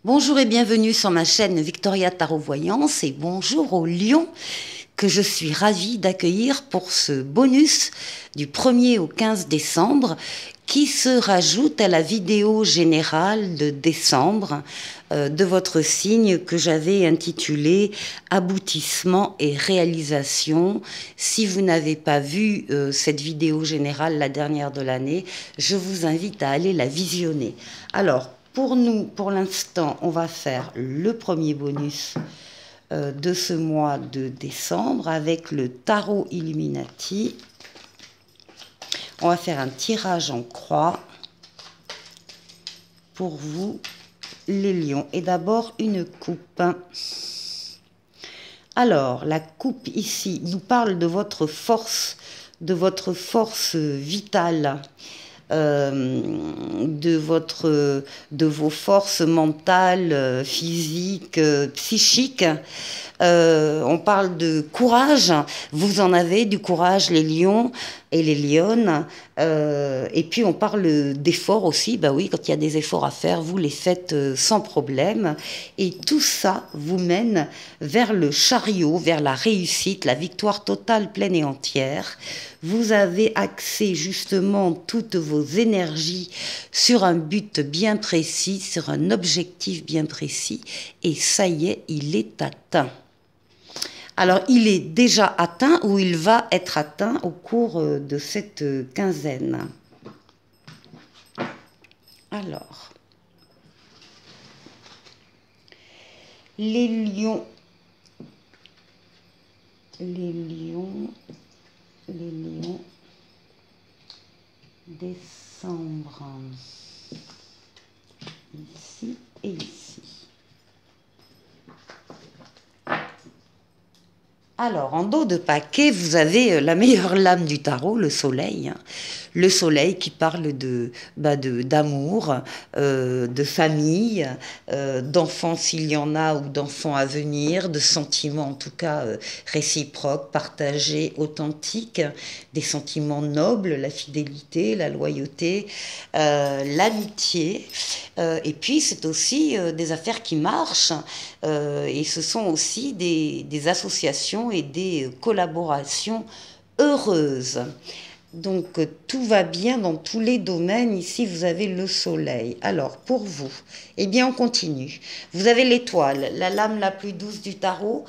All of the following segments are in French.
Bonjour et bienvenue sur ma chaîne Victoria Tarot Voyance et bonjour aux lions que je suis ravie d'accueillir pour ce bonus du 1er au 15 décembre qui se rajoute à la vidéo générale de décembre de votre signe que j'avais intitulé Aboutissement et réalisation. Si vous n'avez pas vu cette vidéo générale, la dernière de l'année, je vous invite à aller la visionner. Alors, pour nous, pour l'instant, on va faire le premier bonus de ce mois de décembre avec le tarot Illuminati. On va faire un tirage en croix pour vous, les lions. Et d'abord, une coupe. Alors, la coupe ici nous parle de votre force vitale. De vos forces mentales, physiques, psychiques. On parle de courage. Vous en avez du courage, les lions et les lionnes. Et puis on parle d'efforts aussi. Bah oui, quand il y a des efforts à faire, vous les faites sans problème. Et tout ça vous mène vers le chariot, vers la réussite, la victoire totale, pleine et entière. Vous avez axé justement toutes vos énergies sur un but bien précis, sur un objectif bien précis. Et ça y est, il est atteint. Alors, il est déjà atteint ou il va être atteint au cours de cette quinzaine. Alors, les lions, décembre, ici et ici. Alors, en dos de paquet, vous avez la meilleure lame du tarot, le soleil. Le soleil qui parle d'amour, de famille, d'enfants s'il y en a ou d'enfants à venir, de sentiments en tout cas réciproques, partagés, authentiques, des sentiments nobles, la fidélité, la loyauté, l'amitié. Et puis, c'est aussi des affaires qui marchent et ce sont aussi des associations et des collaborations heureuses. Donc tout va bien dans tous les domaines. Ici, vous avez le soleil. Alors, pour vous, eh bien, on continue. Vous avez l'étoile, la lame la plus douce du tarot,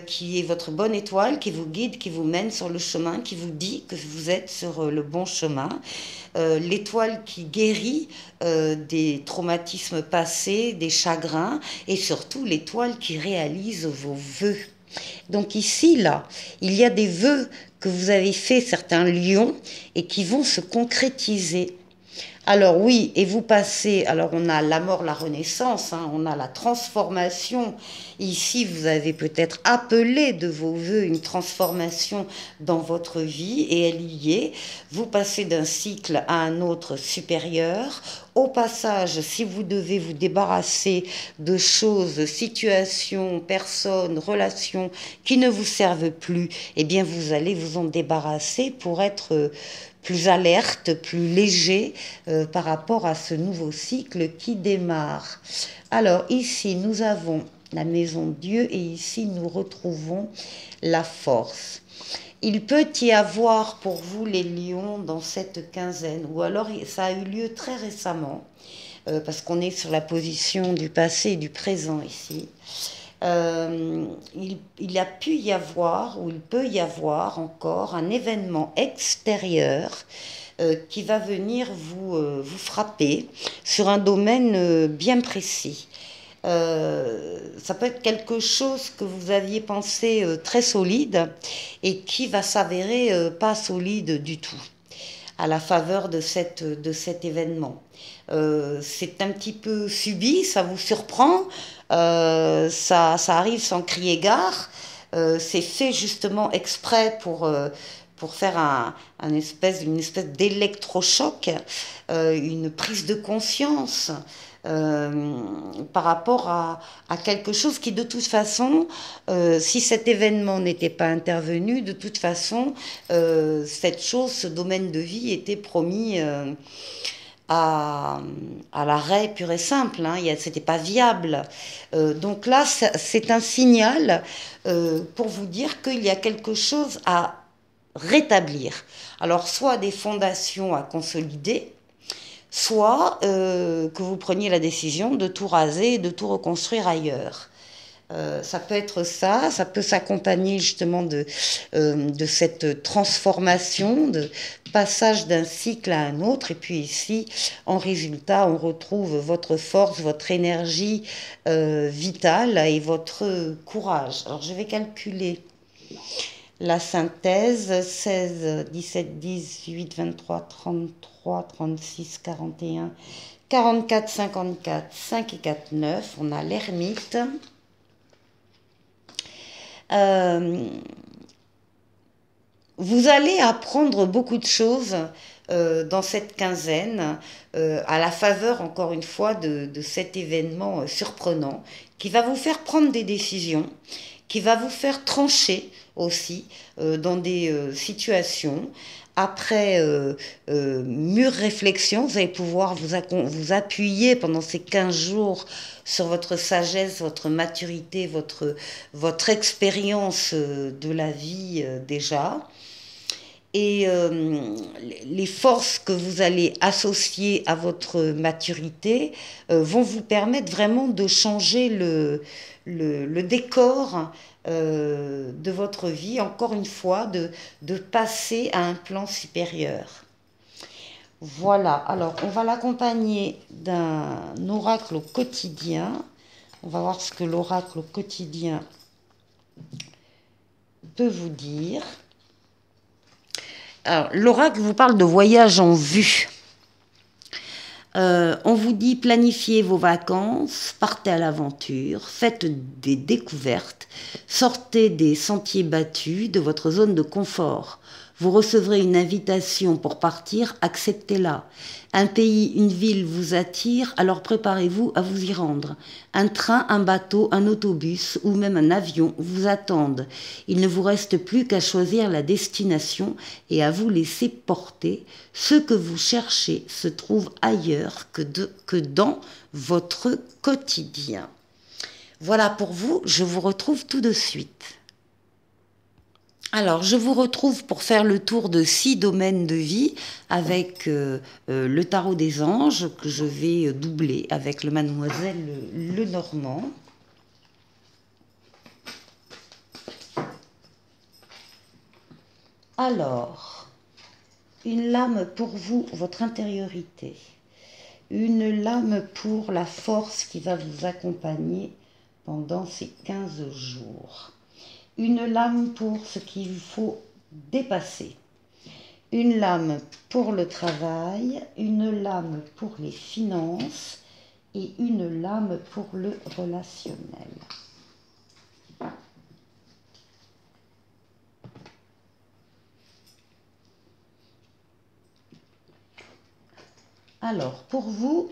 qui est votre bonne étoile, qui vous guide, qui vous mène sur le chemin, qui vous dit que vous êtes sur le bon chemin. L'étoile qui guérit des traumatismes passés, des chagrins, et surtout l'étoile qui réalise vos vœux. Donc ici, là, il y a des vœux que vous avez fait certains lions et qui vont se concrétiser. Alors oui, et vous passez, alors on a la mort, la renaissance, hein, on a la transformation. Ici, vous avez peut-être appelé de vos voeux une transformation dans votre vie et elle y est. Vous passez d'un cycle à un autre supérieur. Au passage, si vous devez vous débarrasser de choses, situations, personnes, relations qui ne vous servent plus, eh bien vous allez vous en débarrasser pour être plus alerte, plus léger par rapport à ce nouveau cycle qui démarre. Alors ici, nous avons la maison de Dieu et ici, nous retrouvons la force. Il peut y avoir pour vous les lions dans cette quinzaine, ou alors ça a eu lieu très récemment, parce qu'on est sur la position du passé et du présent ici. Il a pu y avoir, ou il peut y avoir encore un événement extérieur qui va venir vous frapper sur un domaine bien précis. Ça peut être quelque chose que vous aviez pensé très solide et qui va s'avérer pas solide du tout à la faveur de cet événement. C'est un petit peu subi, ça vous surprend, ça arrive sans crier gare, c'est fait justement exprès pour faire une espèce d'électrochoc, une prise de conscience par rapport à quelque chose qui de toute façon, si cet événement n'était pas intervenu, de toute façon, cette chose, ce domaine de vie était promis à, à l'arrêt pur et simple, hein, c'était pas viable. Donc là, c'est un signal pour vous dire qu'il y a quelque chose à rétablir. Alors, soit des fondations à consolider, soit que vous preniez la décision de tout raser et de tout reconstruire ailleurs. Ça peut être ça, ça peut s'accompagner justement de cette transformation, de passage d'un cycle à un autre. Et puis ici, en résultat, on retrouve votre force, votre énergie vitale et votre courage. Alors je vais calculer la synthèse: 16, 17, 18, 23, 33, 36, 41, 44, 54, 5 et 4, 9. On a l'ermite. Vous allez apprendre beaucoup de choses dans cette quinzaine, à la faveur, encore une fois, de cet événement surprenant qui va vous faire prendre des décisions, qui va vous faire trancher aussi dans des situations. Après mûre réflexion, vous allez pouvoir vous appuyer pendant ces 15 jours sur votre sagesse, votre maturité, votre expérience de la vie déjà. Et les forces que vous allez associer à votre maturité vont vous permettre vraiment de changer le décor de votre vie, encore une fois, de passer à un plan supérieur. Voilà, alors on va l'accompagner d'un oracle au quotidien. On va voir ce que l'oracle au quotidien peut vous dire. Alors, l'oracle vous parle de voyage en vue. On vous dit planifiez vos vacances, partez à l'aventure, faites des découvertes, sortez des sentiers battus, de votre zone de confort. Vous recevrez une invitation pour partir, acceptez-la. Un pays, une ville vous attire, alors préparez-vous à vous y rendre. Un train, un bateau, un autobus ou même un avion vous attendent. Il ne vous reste plus qu'à choisir la destination et à vous laisser porter. Ce que vous cherchez se trouve ailleurs que dans votre quotidien. Voilà pour vous, je vous retrouve tout de suite. Alors, je vous retrouve pour faire le tour de 6 domaines de vie avec le tarot des anges que je vais doubler avec le Mademoiselle Lenormand. Alors, une lame pour vous, votre intériorité. Une lame pour la force qui va vous accompagner pendant ces 15 jours. Une lame pour ce qu'il faut dépasser. Une lame pour le travail, une lame pour les finances et une lame pour le relationnel. Alors, pour vous,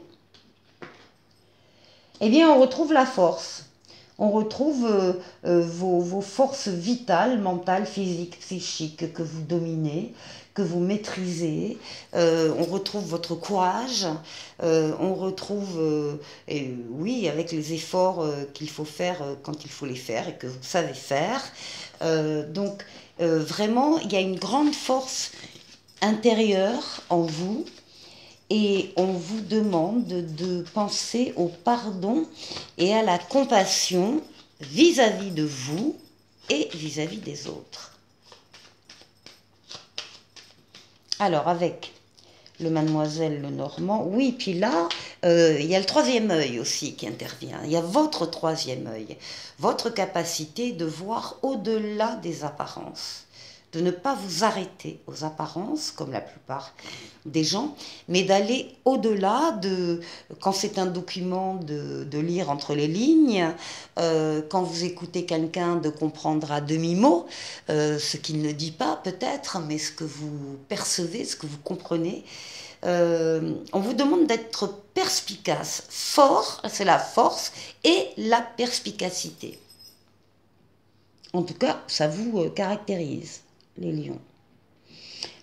eh bien, on retrouve la force. On retrouve vos forces vitales, mentales, physiques, psychiques que vous dominez, que vous maîtrisez. On retrouve votre courage. On retrouve, oui, avec les efforts qu'il faut faire quand il faut les faire et que vous savez faire. Donc, vraiment, il y a une grande force intérieure en vous. Et on vous demande de penser au pardon et à la compassion vis-à-vis de vous et vis-à-vis des autres. Alors, avec le Mademoiselle Lenormand, oui, puis là, il y a le troisième œil aussi qui intervient. Il y a votre troisième œil, votre capacité de voir au-delà des apparences, de ne pas vous arrêter aux apparences, comme la plupart des gens, mais d'aller au-delà de, quand c'est un document, de lire entre les lignes, quand vous écoutez quelqu'un, de comprendre à demi-mot ce qu'il ne dit pas peut-être, mais ce que vous percevez, ce que vous comprenez. On vous demande d'être perspicace, fort, c'est la force, et la perspicacité. En tout cas, ça vous caractérise, les lions.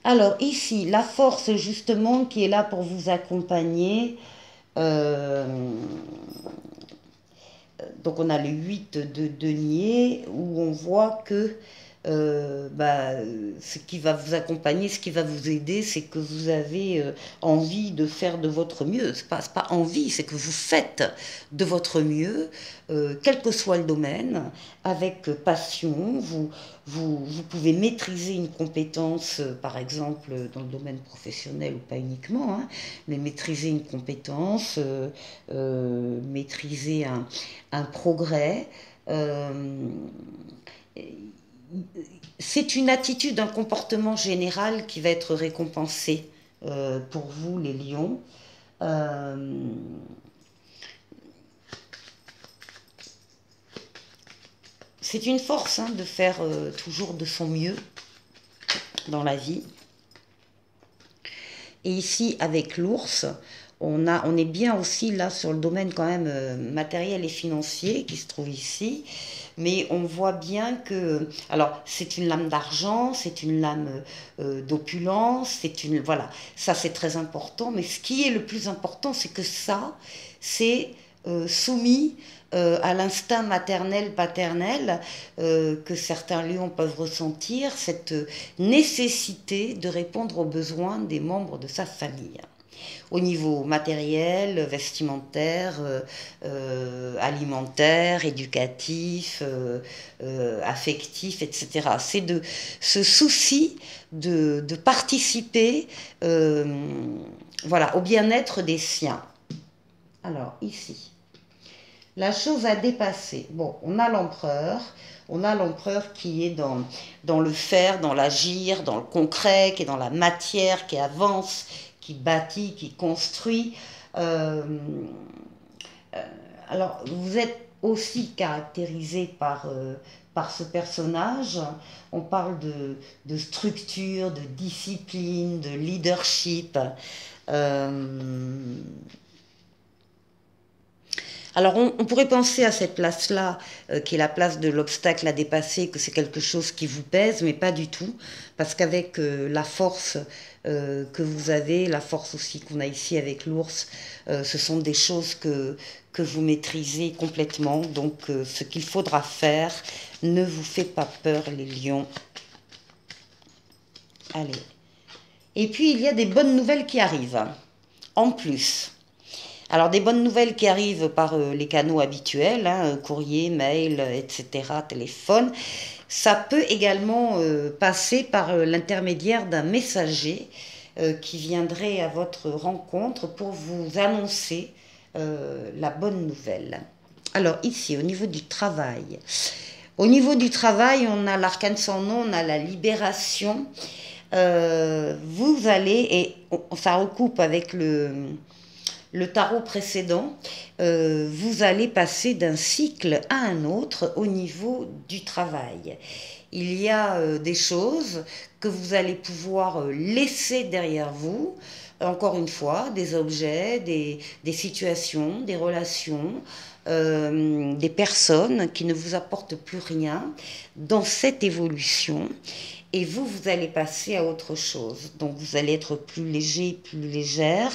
Alors ici, la force justement qui est là pour vous accompagner. euh, donc on a le 8 de denier où on voit que ce qui va vous accompagner, ce qui va vous aider, c'est que vous avez envie de faire de votre mieux. C'est pas envie, c'est que vous faites de votre mieux, quel que soit le domaine, avec passion. Vous pouvez maîtriser une compétence, par exemple dans le domaine professionnel ou pas uniquement, hein, mais maîtriser une compétence, maîtriser un progrès. Euh, c'est une attitude, un comportement général qui va être récompensé pour vous, les lions. Euh, c'est une force hein, de faire toujours de son mieux dans la vie. Et ici, avec l'ours, on est bien aussi là sur le domaine quand même matériel et financier qui se trouve ici. Mais on voit bien que, alors c'est une lame d'argent, c'est une lame d'opulence, voilà, ça c'est très important. Mais ce qui est le plus important, c'est que ça, c'est soumis à l'instinct maternel-paternel que certains lions peuvent ressentir, cette nécessité de répondre aux besoins des membres de sa famille au niveau matériel, vestimentaire, alimentaire, éducatif, affectif, etc. C'est de ce souci de participer voilà, au bien-être des siens. Alors, ici, la chose à dépasser. Bon, on a l'empereur. On a l'empereur qui est dans le faire, dans l'agir, dans le concret, qui est dans la matière, qui avance, qui bâtit, qui construit. Euh, alors, vous êtes aussi caractérisé par ce personnage. On parle de structure, de discipline, de leadership. Euh, alors on pourrait penser à cette place-là, qui est la place de l'obstacle à dépasser, que c'est quelque chose qui vous pèse, mais pas du tout, parce qu'avec la force que vous avez, la force aussi qu'on a ici avec l'ours, ce sont des choses que vous maîtrisez complètement. Donc ce qu'il faudra faire ne vous fait pas peur, les lions. Allez. Et puis il y a des bonnes nouvelles qui arrivent, en plus. Alors des bonnes nouvelles qui arrivent par les canaux habituels, hein, courrier, mail, etc., téléphone. Ça peut également passer par l'intermédiaire d'un messager qui viendrait à votre rencontre pour vous annoncer la bonne nouvelle. Alors ici, au niveau du travail. Au niveau du travail, on a l'arcane sans nom, on a la libération. Vous allez, et ça recoupe avec le tarot précédent, vous allez passer d'un cycle à un autre au niveau du travail. Il y a des choses que vous allez pouvoir laisser derrière vous, encore une fois, des objets, des situations, des relations, des personnes qui ne vous apportent plus rien dans cette évolution. Et vous allez passer à autre chose. Donc vous allez être plus léger, plus légère.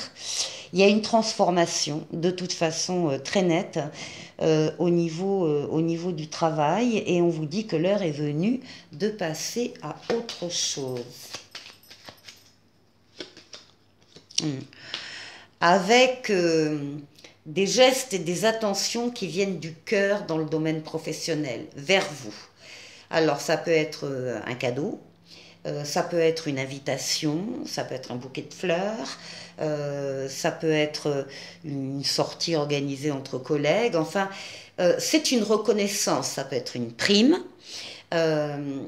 Il y a une transformation, de toute façon, très nette au niveau du travail. Et on vous dit que l'heure est venue de passer à autre chose. Avec des gestes et des attentions qui viennent du cœur dans le domaine professionnel, vers vous. Alors ça peut être un cadeau, ça peut être une invitation, ça peut être un bouquet de fleurs, ça peut être une sortie organisée entre collègues, enfin c'est une reconnaissance, ça peut être une prime, euh,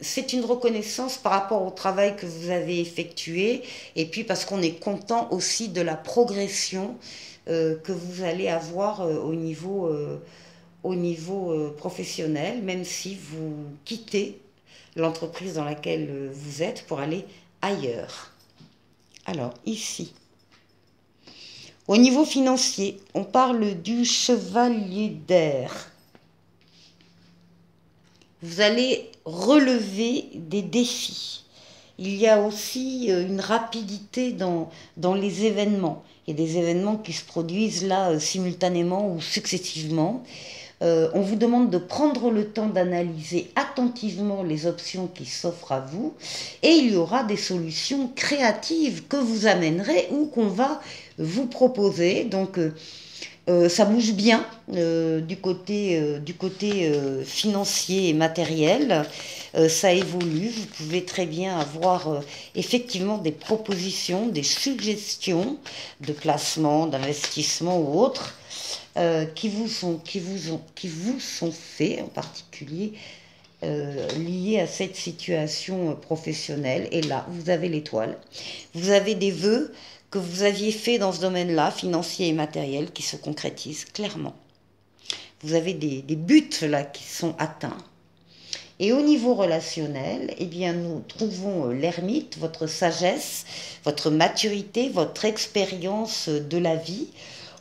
c'est une reconnaissance par rapport au travail que vous avez effectué et puis parce qu'on est content aussi de la progression que vous allez avoir au niveau professionnel, même si vous quittez l'entreprise dans laquelle vous êtes pour aller ailleurs. Alors, ici, au niveau financier, on parle du chevalier d'air. Vous allez relever des défis. il y a aussi une rapidité dans les événements. Il y a des événements qui se produisent là simultanément ou successivement. On vous demande de prendre le temps d'analyser attentivement les options qui s'offrent à vous et il y aura des solutions créatives que vous amènerez ou qu'on va vous proposer. Donc, ça bouge bien du côté financier et matériel. Ça évolue. Vous pouvez très bien avoir effectivement des propositions, des suggestions de placement, d'investissement ou autres qui vous sont faits, en particulier liés à cette situation professionnelle. Et là, vous avez l'étoile. Vous avez des vœux que vous aviez faits dans ce domaine-là, financier et matériel, qui se concrétisent clairement. Vous avez des buts là qui sont atteints. Et au niveau relationnel, eh bien, nous trouvons l'ermite, votre sagesse, votre maturité, votre expérience de la vie.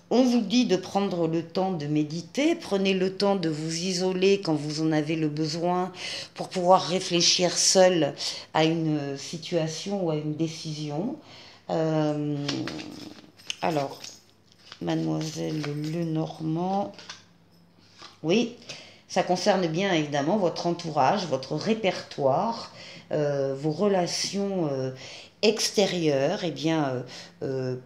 On vous dit de prendre le temps de méditer, prenez le temps de vous isoler quand vous en avez le besoin pour pouvoir réfléchir seul à une situation ou à une décision. Alors, Mademoiselle Lenormand, oui, ça concerne bien évidemment votre entourage, votre répertoire, vos relations extérieures. Eh bien,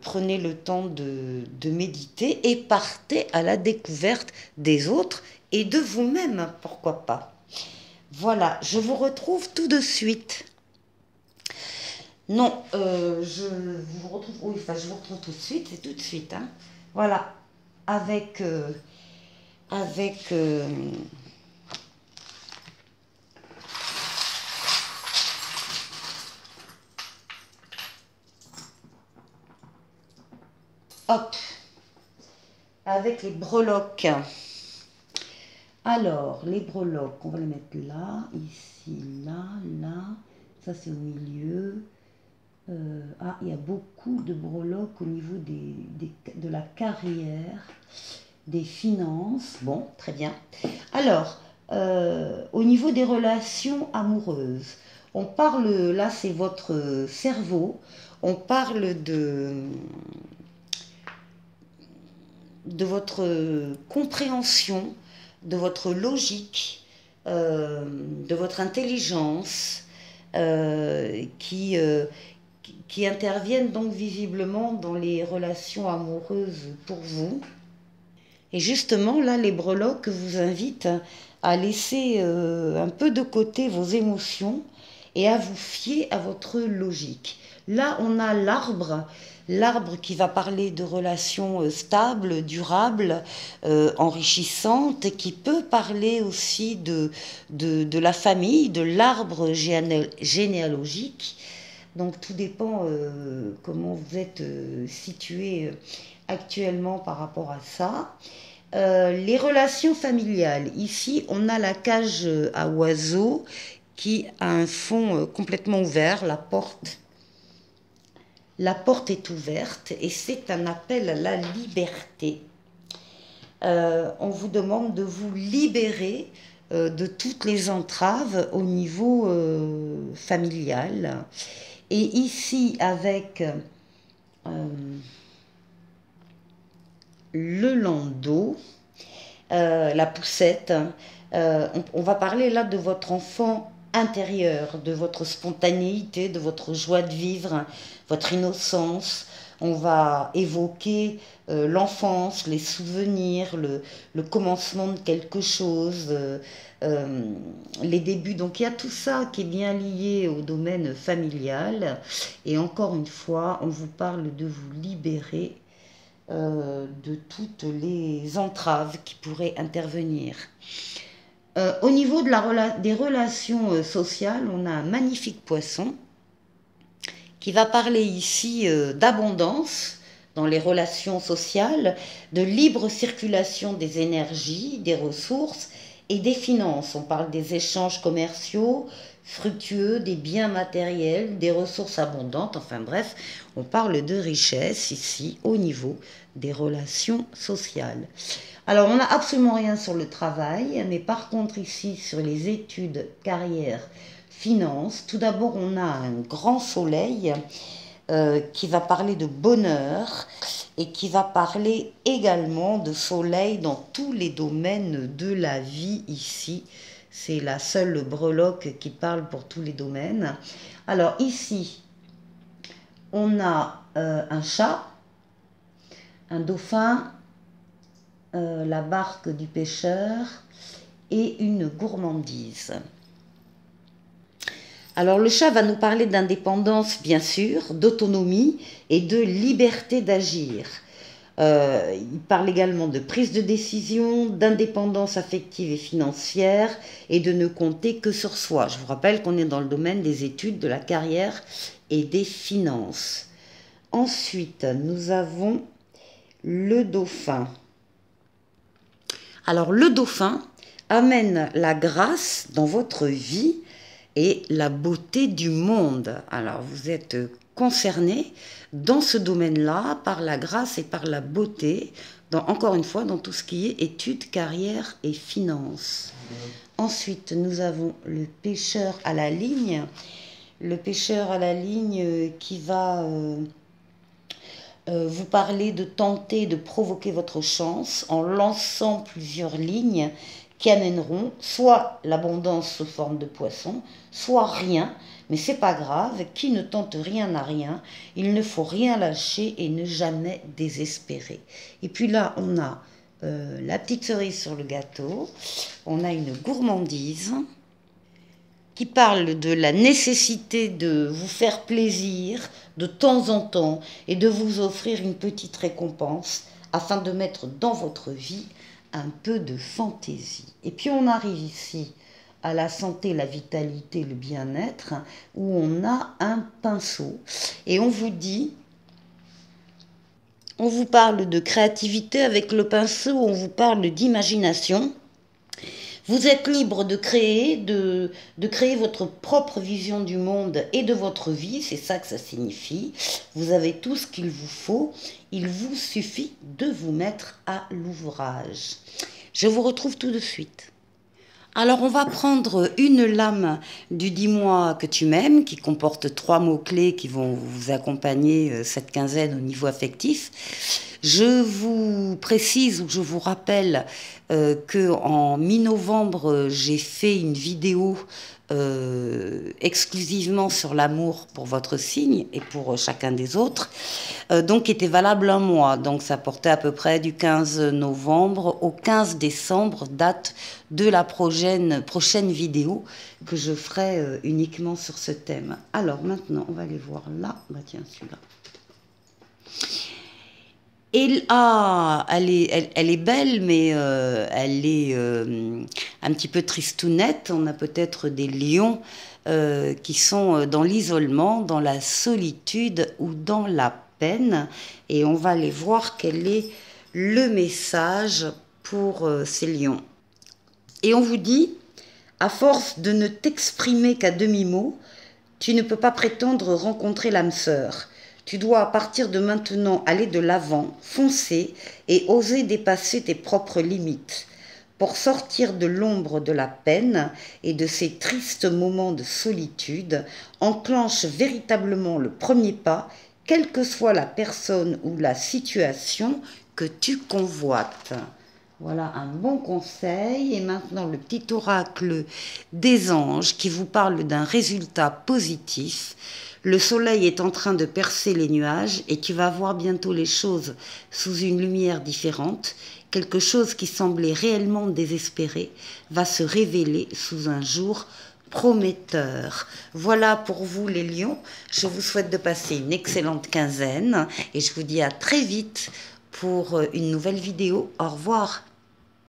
prenez le temps de méditer et partez à la découverte des autres et de vous-même, pourquoi pas. Voilà, je vous retrouve tout de suite. Non, je vous retrouve, oui, enfin, je vous retrouve tout de suite, c'est tout de suite, hein. Voilà, avec, avec hop, avec les breloques. Alors, les breloques, on va les mettre là, ici, là, là, ça c'est au milieu. Il y a beaucoup de breloques au niveau de la carrière, des finances. Bon, très bien. Alors, au niveau des relations amoureuses, on parle, là c'est votre cerveau, on parle de votre compréhension, de votre logique, de votre intelligence, qui interviennent donc visiblement dans les relations amoureuses pour vous. Et justement, là, les breloques vous invitent à laisser un peu de côté vos émotions et à vous fier à votre logique. Là, on a l'arbre qui va parler de relations stables, durables, enrichissantes, et qui peut parler aussi de la famille, de l'arbre généalogique. Donc tout dépend comment vous êtes situé actuellement par rapport à ça. Les relations familiales. Ici, on a la cage à oiseaux qui a un fond complètement ouvert. La porte est ouverte et c'est un appel à la liberté. On vous demande de vous libérer de toutes les entraves au niveau familial. Et ici, avec le landau, la poussette, on va parler là de votre enfant intérieur, de votre spontanéité, de votre joie de vivre, votre innocence. On va évoquer l'enfance, les souvenirs, le commencement de quelque chose, les débuts. Donc il y a tout ça qui est bien lié au domaine familial. Et encore une fois, on vous parle de vous libérer de toutes les entraves qui pourraient intervenir. Au niveau des relations sociales, on a un magnifique poisson qui va parler ici d'abondance dans les relations sociales, de libre circulation des énergies, des ressources et des finances. On parle des échanges commerciaux fructueux, des biens matériels, des ressources abondantes, enfin bref, on parle de richesse ici au niveau des relations sociales. Alors, on n'a absolument rien sur le travail, mais par contre ici, sur les études, carrière, finances. Tout d'abord, on a un grand soleil qui va parler de bonheur et qui va parler également de soleil dans tous les domaines de la vie ici. C'est la seule breloque qui parle pour tous les domaines. Alors ici, on a un chat, un dauphin, la barque du pêcheur et une gourmandise. Alors le chat va nous parler d'indépendance, bien sûr, d'autonomie et de liberté d'agir. Il parle également de prise de décision, d'indépendance affective et financière et de ne compter que sur soi. Je vous rappelle qu'on est dans le domaine des études, de la carrière et des finances. Ensuite, nous avons le dauphin. Alors le dauphin amène la grâce dans votre vie et la beauté du monde. Alors vous êtes concerné dans ce domaine-là par la grâce et par la beauté, encore une fois, dans tout ce qui est études, carrière et finances. Ensuite, nous avons le pêcheur à la ligne. Le pêcheur à la ligne qui va vous parler de tenter de provoquer votre chance en lançant plusieurs lignes qui amèneront soit l'abondance sous forme de poisson, soit rien, mais c'est pas grave, qui ne tente rien n'a rien, il ne faut rien lâcher et ne jamais désespérer. Et puis là, on a la petite cerise sur le gâteau, on a une gourmandise qui parle de la nécessité de vous faire plaisir de temps en temps et de vous offrir une petite récompense afin de mettre dans votre vie un peu de fantaisie. Et puis on arrive ici à la santé, la vitalité, le bien-être, où on a un pinceau. Et on vous dit, on vous parle de créativité avec le pinceau, on vous parle d'imagination. Vous êtes libre de créer votre propre vision du monde et de votre vie, c'est ça que ça signifie. Vous avez tout ce qu'il vous faut, il vous suffit de vous mettre à l'ouvrage. Je vous retrouve tout de suite. Alors on va prendre une lame du Dis-moi que tu m'aimes, qui comporte 3 mots-clés qui vont vous accompagner cette quinzaine au niveau affectif. Je vous précise ou je vous rappelle qu'en mi-novembre, j'ai fait une vidéo exclusivement sur l'amour pour votre signe et pour chacun des autres, donc qui était valable 1 mois. Donc ça portait à peu près du 15 novembre au 15 décembre, date de la prochaine vidéo que je ferai uniquement sur ce thème. Alors maintenant, on va aller voir là. Bah tiens, celui-là. Elle est belle, mais elle est un petit peu tristounette. On a peut-être des lions qui sont dans l'isolement, dans la solitude ou dans la peine. Et on va aller voir quel est le message pour ces lions. Et on vous dit, à force de ne t'exprimer qu'à demi-mot, tu ne peux pas prétendre rencontrer l'âme sœur. Tu dois à partir de maintenant aller de l'avant, foncer et oser dépasser tes propres limites. Pour sortir de l'ombre de la peine et de ces tristes moments de solitude, enclenche véritablement le premier pas, quelle que soit la personne ou la situation que tu convoites. Voilà un bon conseil. Et maintenant, le petit oracle des anges qui vous parle d'un résultat positif. Le soleil est en train de percer les nuages et tu vas voir bientôt les choses sous une lumière différente. Quelque chose qui semblait réellement désespéré va se révéler sous un jour prometteur. Voilà pour vous les lions. Je vous souhaite de passer une excellente quinzaine et je vous dis à très vite pour une nouvelle vidéo. Au revoir.